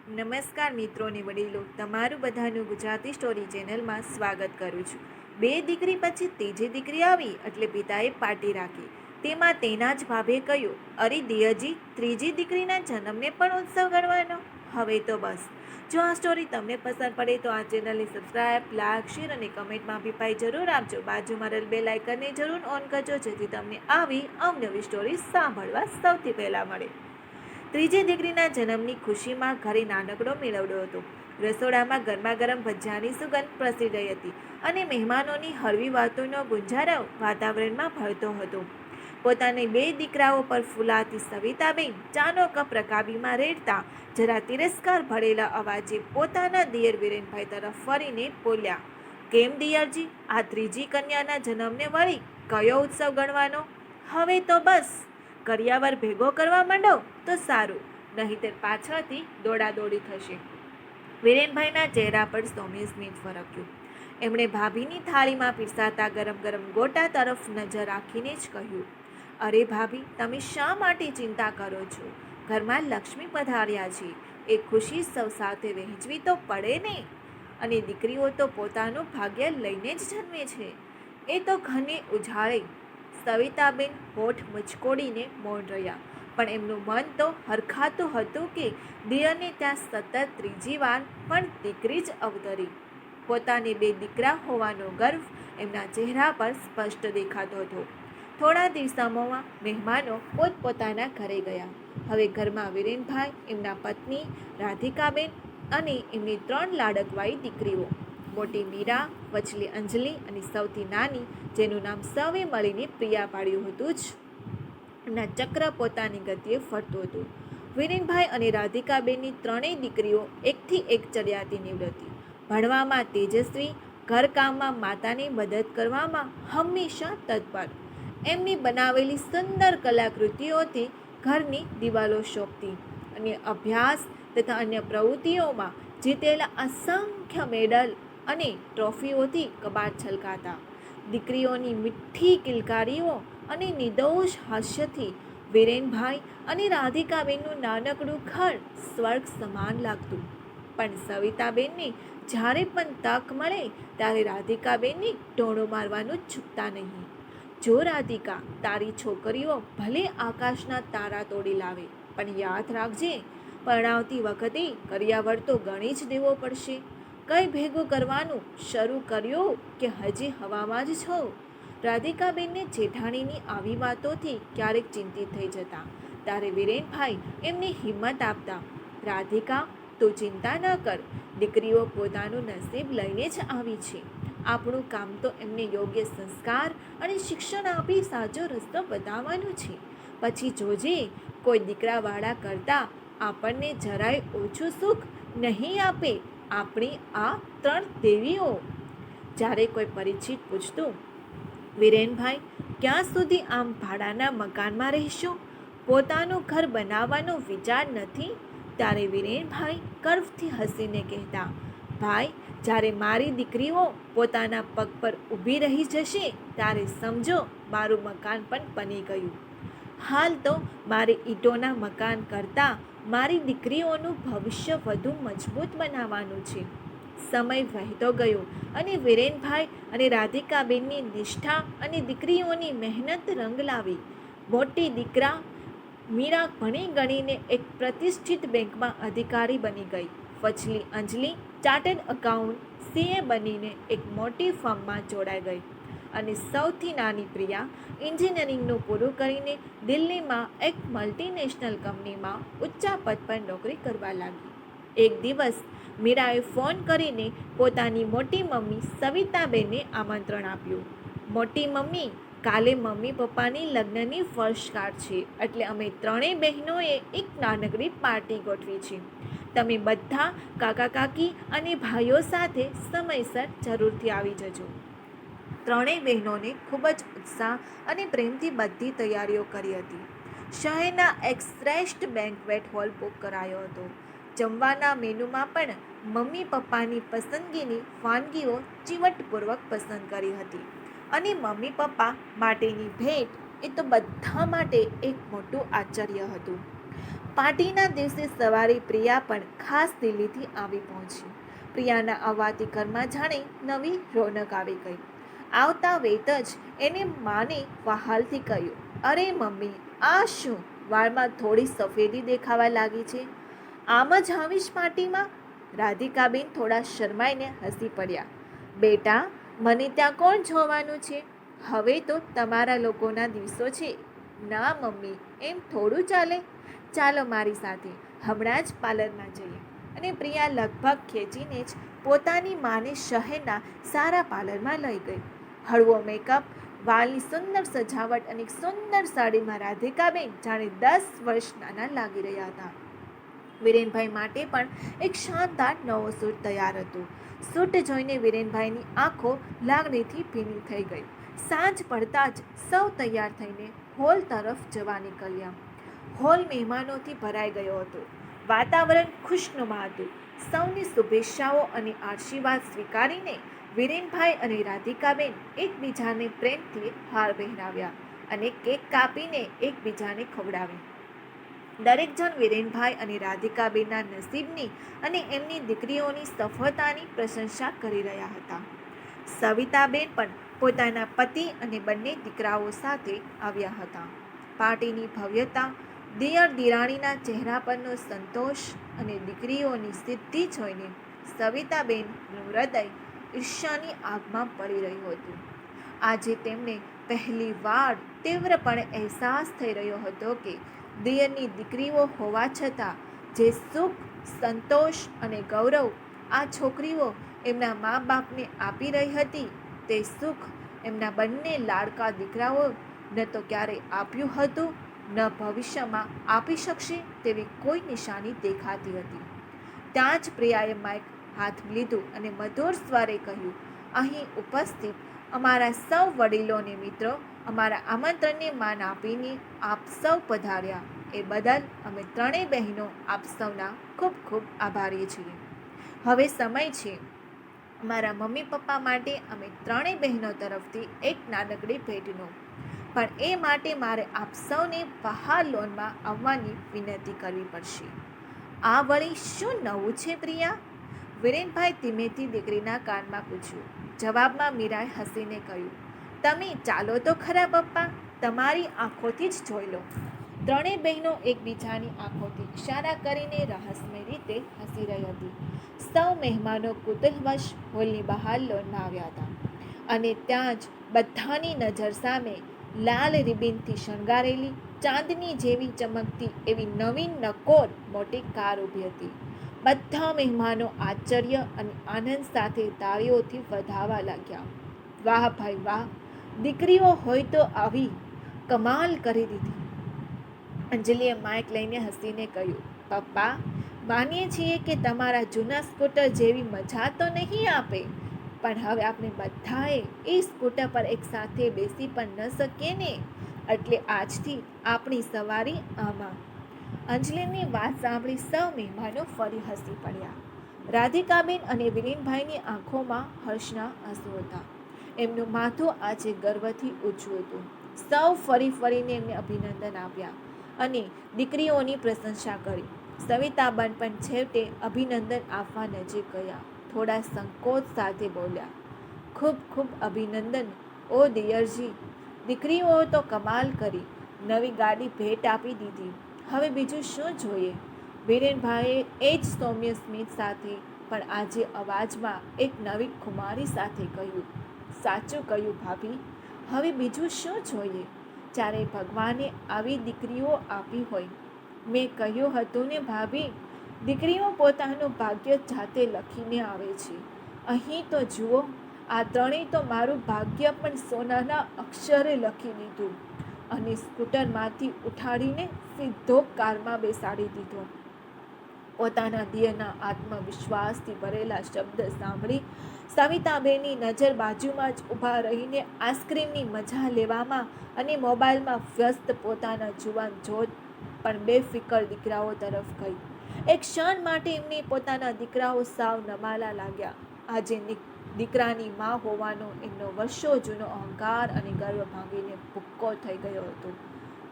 નમસ્કાર મિત્રો અને વડીલો, તમારું બધાનું ગુજરાતી સ્ટોરી ચેનલમાં સ્વાગત કરું છું. બે દીકરી પછી ત્રીજી દીકરી આવી એટલે પિતાએ પાર્ટી રાખી. તેમાં તેના જ ભાભે કહ્યું, અરે દિયરજી, ત્રીજી દીકરીના જન્મને પણ ઉત્સવ ગણવાનો? હવે તો બસ. જો આ સ્ટોરી તમને પસંદ પડે તો આ ચેનલને સબસ્ક્રાઇબ, લાઈક, શેર અને કમેન્ટમાં અભિપ્રાય જરૂર આપજો. બાજુમાં રહેલ બેલ આઇકનને જરૂર ઓન કરજો જેથી તમને આવી અવનવી સ્ટોરી સાંભળવા સૌથી પહેલાં મળે. ત્રીજી દીકરીના જન્મની ખુશીમાં ઘરે નાનકડો મેળવડો હતો. રસોડામાં ગરમા ગરમ ભજીયાની સુગંધ પ્રસરી રહી હતી અને મહેમાનોની હળવી વાતોનો ગુંજારવ વાતાવરણમાં ભળતો હતો. પોતાની બે દીકરાઓ પર ફૂલાતી સવિતાબેન ચાનો કપ રકાબીમાં રેડતા જરા તિરસ્કાર ભરેલા અવાજે પોતાના દિયર વિરેનભાઈ તરફ ફરીને બોલ્યા, કેમ દિયરજી, આ ત્રીજી કન્યાના જન્મને વળી કયો ઉત્સવ ગણવાનો? હવે તો બસ કરિયાવર ભેગો કરવા માંડો તો સારું, નહીંતર પાછળથી દોડાદોડી થશે. વિરેનભાઈના ચહેરા પર સૌમ્ય સ્મિત ફરક્યું. એમણે ભાભીની થાળીમાં પીરસાતા ગરમ ગરમ ગોટા તરફ નજર રાખીને જ કહ્યું, અરે ભાભી, તમે શા માટે ચિંતા કરો છો? ઘરમાં લક્ષ્મી પધાર્યા છે, એ ખુશી સૌ સાથે વહેંચવી તો પડે ને. અને દીકરીઓ તો પોતાનું ભાગ્ય લઈને જ જન્મે છે, એ તો ઘરને ઉજાળે. સવિતાબેન હોઠ મચકોડીને મૌન રહ્યા, પણ એમનું મન તો હરખાતું હતું કે દિયરને ત્યાં સતત ત્રીજી વાર પણ દીકરી જ અવતરી. પોતાને બે દીકરા હોવાનો ગર્વ એમના ચહેરા પર સ્પષ્ટ દેખાતો હતો. થોડા દિવસોમાં મહેમાનો પોતપોતાના ઘરે ગયા. હવે ઘરમાં વિરેનભાઈ, એમના પત્ની રાધિકાબેન અને એમની 3 લાડકવાઈ દીકરીઓ, મોટી મીરા, વચલી અંજલિ અને સૌથી નાની, જેનું નામ સૌએ મળીને પ્રિયા પાડ્યું હતું, એમના ચક્ર પોતાની ગતિએ ફરતું હતું. વિરેનભાઈ અને રાધિકાબેનની 3 દીકરીઓ એકથી એક ચડિયાતી નીવડતી, ભણવામાં તેજસ્વી, ઘરકામમાં માતાની મદદ કરવામાં હંમેશા તત્પર. એમની બનાવેલી સુંદર કલાકૃતિઓથી ઘરની દિવાલો શોભતી અને અભ્યાસ તથા અન્ય પ્રવૃત્તિઓમાં જીતેલા અસંખ્ય મેડલ અને ટ્રોફીઓથી કબાટ છલકાતા. દીકરીઓની મીઠી કિલકારીઓ અને નિર્દોષ હાસ્યથી વિરેનભાઈ અને રાધિકાબેનનું નાનકડું ઘર સ્વર્ગ સમાન લાગતું. પણ સવિતાબેનને જ્યારે પણ તક મળે ત્યારે રાધિકાબેનને ટોણો મારવાનું ચૂકતા નહીં. જો રાધિકા, તારી છોકરીઓ ભલે આકાશના તારા તોડી લાવે, પણ યાદ રાખજે, પરણાવતી વખતે કરિયાવર તો ગણી જ દેવો પડશે. કંઈ ભેગું કરવાનું શરૂ કર્યું કે હજી હવામાં જ છો? રાધિકાબેનને જેઠાણીની આવી વાતોથી ક્યારેક ચિંતિત થઈ જતા, ત્યારે વિરેનભાઈ એમને હિંમત આપતા, રાધિકા, તું ચિંતા ન કર, દીકરીઓ પોતાનું નસીબ લઈને જ આવી છે. આપણું કામ તો એમને યોગ્ય સંસ્કાર અને શિક્ષણ આપી સાચો રસ્તો બતાવવાનું છે. પછી જોજે, કોઈ દીકરાવાળા કરતાં આપણને જરાય ઓછું સુખ નહીં આપે આપણી આ 3 દેવીઓ. જ્યારે કોઈ પરિચિત પૂછતું, વિરેનભાઈ, ક્યાં સુધી આમ ભાડાના મકાનમાં રહેશો? પોતાનું ઘર બનાવવાનો વિચાર નથી? ત્યારે વિરેનભાઈ કર્વથી હસીને કહેતા, ભાઈ, જ્યારે મારી દીકરીઓ પોતાના પગ પર ઊભી રહી જશે ત્યારે સમજો મારું મકાન પણ બની ગયું. હાલ તો મારે ઈંટોના મકાન કરતાં મારી દીકરીઓનું ભવિષ્ય વધુ મજબૂત બનાવવાનું છે. સમય વહેતો ગયો અને વિરેનભાઈ અને રાધિકાબેનની નિષ્ઠા અને દીકરીઓની મહેનત રંગ લાવી. મોટી દીકરા મીરા ભણી ગણીને એક પ્રતિષ્ઠિત બેંકમાં અધિકારી બની ગઈ. વચલી અંજલિ ચાર્ટર્ડ એકાઉન્ટ CA બનીને એક મોટી ફર્મમાં જોડાઈ ગઈ અને સૌથી નાની પ્રિયા એન્જિનિયરિંગનું પૂરું કરીને દિલ્હીમાં એક મલ્ટીનેશનલ કંપનીમાં ઊંચા પદ પર નોકરી કરવા લાગી. એક દિવસ મીરાએ ફોન કરીને પોતાની મોટી મમ્મી સવિતાબેનને આમંત્રણ આપ્યું. મોટી મમ્મી, કાલે મમ્મી પપ્પાની લગ્નની વર્ષગાંઠ છે, એટલે અમે 3 બહેનોએ એક નાનકડી પાર્ટી ગોઠવી છે. તમે બધા કાકા કાકી અને ભાઈઓ સાથે સમયસર જરૂરથી આવી જજો. 3 બહેનોને ખૂબ જ ઉત્સાહ અને પ્રેમથી બધી તૈયારીઓ કરી હતી. શહેરના એક શ્રેષ્ઠ બેન્ક્વેટ હોલ બુક કરાયો હતો. જમવાના મેનુમાં પણ મમ્મી પપ્પાની પસંદગીની વાનગીઓ ચીવટપૂર્વક પસંદ કરી હતી અને મમ્મી પપ્પા માટેની ભેટ એ તો બધા માટે એક મોટું આશ્ચર્ય હતું. પાર્ટીના દિવસે સવારે પ્રિયા પણ ખાસ દિલ્હીથી આવી પહોંચી. પ્રિયાના આવવાથી ઘરમાં જાણે નવી રોનક આવી ગઈ. આવતા વેત જ એને માને વહાલથી કહ્યું, અરે મમ્મી, આ શું? વાળમાં થોડી સફેદી દેખાવા લાગી છે. આમ જ આવીશ પાર્ટીમાં? રાધિકાબેન થોડા શરમાઈને હસી પડ્યા. બેટા, મને ત્યાં કોણ જોવાનું છે? હવે તો તમારા લોકોના દિવસો છે. ના મમ્મી, એમ થોડું ચાલે. ચાલો મારી સાથે, હમણાં જ પાર્લરમાં જઈએ. અને પ્રિયા લગભગ ખેંચીને જ પોતાની માને શહેરના સારા પાર્લરમાં લઈ ગઈ. હળવો મેકઅપ, વાળની સુંદર સજાવટ અને સુંદર સાડીમાં રાધિકાબેન જાણે 10 વર્ષ નાના લાગી રહ્યા હતા. વિરેનભાઈ માટે પણ એક શાનદાર નવો સૂટ તૈયાર હતો. સૂટ જોઈને વિરેનભાઈની આંખો લાગણીથી ભીની થઈ ગઈ. સાંજ પડતા જ સૌ તૈયાર થઈને હોલ તરફ જવા નીકળ્યા. હોલ મહેમાનોથી ભરાઈ ગયો હતો. વાતાવરણ ખુશનુમા હતું. સૌની શુભેચ્છાઓ અને આશીર્વાદ સ્વીકારીને વિરેનભાઈ અને રાધિકાબેન એકબીજાને પ્રેમથી હાર પહેરાવ્યા અને કેક કાપીને એકબીજાને ખવડાવી. દરેક જણ વિરેનભાઈ અને રાધિકાબેનના નસીબની અને એમની દીકરીઓની સફળતાની પ્રશંસા કરી રહ્યા હતા. સવિતાબેન પણ પોતાના પતિ અને બંને દીકરાઓ સાથે આવ્યા હતા. પાર્ટીની ભવ્યતા, દિયર દિરાણીના ચહેરા પરનો સંતોષ અને દીકરીઓની સિદ્ધિ જોઈને સવિતાબેનનું હૃદય ઈર્ષ્યાની આગમાં પડી રહ્યું હતું. આજે તેમને પહેલી વાર તીવ્રપણે અહેસાસ થઈ રહ્યો હતો કે દિયરની દીકરીઓ હોવા છતાં જે સુખ, સંતોષ અને ગૌરવ આ છોકરીઓ એમના મા બાપને આપી રહી હતી, તે સુખ એમના બંને લાડકા દીકરાઓ ન તો ક્યારેય આપ્યું હતું, ન ભવિષ્યમાં આપી શકશે તેવી કોઈ નિશાની દેખાતી હતી. ત્યાં જ પ્રિયાએ માઇક હાથમાં લીધું અને મધુર સ્વરે કહ્યું, અહીં ઉપસ્થિત અમારા સૌ વડીલોને મિત્રો, અમારા આમંત્રણને માન આપીને આપ સૌ પધાર્યા એ બદલ અમે ત્રણેય બહેનો આપ સૌના ખૂબ ખૂબ આભારી છીએ. હવે સમય છે મારા મમ્મી પપ્પા માટે અમે ત્રણેય બહેનો તરફથી એક નાનકડી ભેટનો. પણ એ માટે મારે આપ સૌને બહાર લોનમાં આવવાની વિનંતી કરવી પડશે. આ વળી શું નવું છે પ્રિયા? વિરેનભાઈ ધીમેથી દીકરીના કાનમાં પૂછ્યું. જવાબમાં મીરાએ હસીને કહ્યું, તમે ચાલો તો ખરા પપ્પા, તમારી આંખોથી જ જોઈ લો. ત્રણેય બહેનો એકબીજાની આંખોથી ઇશારા કરીને રહસ્યમય રીતે હસી રહી હતી. સૌ મહેમાનો કુતૂહલવશ હોલની બહાર લોનમાં આવ્યા હતા અને ત્યાં જ બધાની નજર સામે લાલ રિબિનથી શણગારેલી ચાંદની જેવી ચમકતી એવી નવીન નકોર મોટી કાર ઊભી હતી. બધા મહેમાનો આશ્ચર્ય અને આનંદ સાથે તાળીઓથી વધાવવા લાગ્યા. વાહ ભાઈ વાહ, દીકરીઓ હોય તો આવી કમાલ કરી દીધી. અંજલિએ માઇક લઈને હસીને કહ્યું, પપ્પા, માનીએ છીએ કે તમારા જૂના સ્કૂટર જેવી મજા તો નહીં આપે, પણ હવે આપણે બધાએ એ સ્કૂટર પર એક સાથે બેસી પણ ન શકીએ ને, એટલે આજથી આપણી સવારી આમાં. અંજલિની વાત સાંભળી સૌ મહેમાનો ફરી હસી પડ્યા. રાધિકાબેન અને વિરેનભાઈની આંખોમાં હર્ષના આંસુ હતા. એમનું માથું આજે ગર્વથી ઊંચું હતું. સૌ ફરીને એમને અભિનંદન આપ્યા અને દીકરીઓની પ્રશંસા કરી. સવિતાબેન પણ છેવટે અભિનંદન આપવા નજીક ગયા. થોડા સંકોચ સાથે બોલ્યા, ખૂબ ખૂબ અભિનંદન ઓ દિયરજી, દીકરીઓ તો કમાલ કરી, નવી ગાડી ભેટ આપી દીધી, હવે બીજું શું જોઈએ? વિરેનભાઈએ એ જ સૌમ્ય સ્મિત સાથે પણ આજે અવાજમાં એક નવી ખુમારી સાથે કહ્યું, સાચું કહ્યું ભાભી, હવે બીજું શું જોઈએ? જ્યારે ભગવાને આવી દીકરીઓ આપી હોય. મેં કહ્યું હતું ને ભાભી, દીકરીઓ પોતાનું ભાગ્ય જાતે લખીને આવે છે. અહીં તો જુઓ, આ ત્રણેય તો મારું ભાગ્ય પણ સોનાના અક્ષરે લખી દીધું અને સ્કૂટરમાંથી ઉઠાડીને સીધો કારમાં બેસાડી દીધો. પોતાના દિયરના આત્મવિશ્વાસથી ભરેલા શબ્દ સાંભળી સવિતાબેનની નજર બાજુમાં જ ઊભા રહીને આઈસ્ક્રીમની મજા લેવામાં અને મોબાઈલમાં વ્યસ્ત પોતાના જુવાન જોત પણ બેફિકર દીકરાઓ તરફ ગઈ. એક ક્ષણ માટે એમને પોતાના દીકરાઓ સાવ નમાલા લાગ્યા. આજે દીકરાની માં હોવાનો એમનો વર્ષો જૂનો અહંકાર અને ગર્વ ભાંગીને ભૂક્કો થઈ ગયો હતો.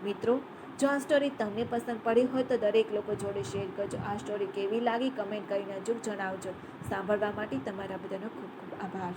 મિત્રો, જો આ સ્ટોરી તમને પસંદ પડી હોય તો દરેક લોકો જોડે શેર કરજો. આ સ્ટોરી કેવી લાગી કમેન્ટ કરીને અચૂક જણાવજો. સાંભળવા માટે તમારા બધાનો ખૂબ ખૂબ આભાર.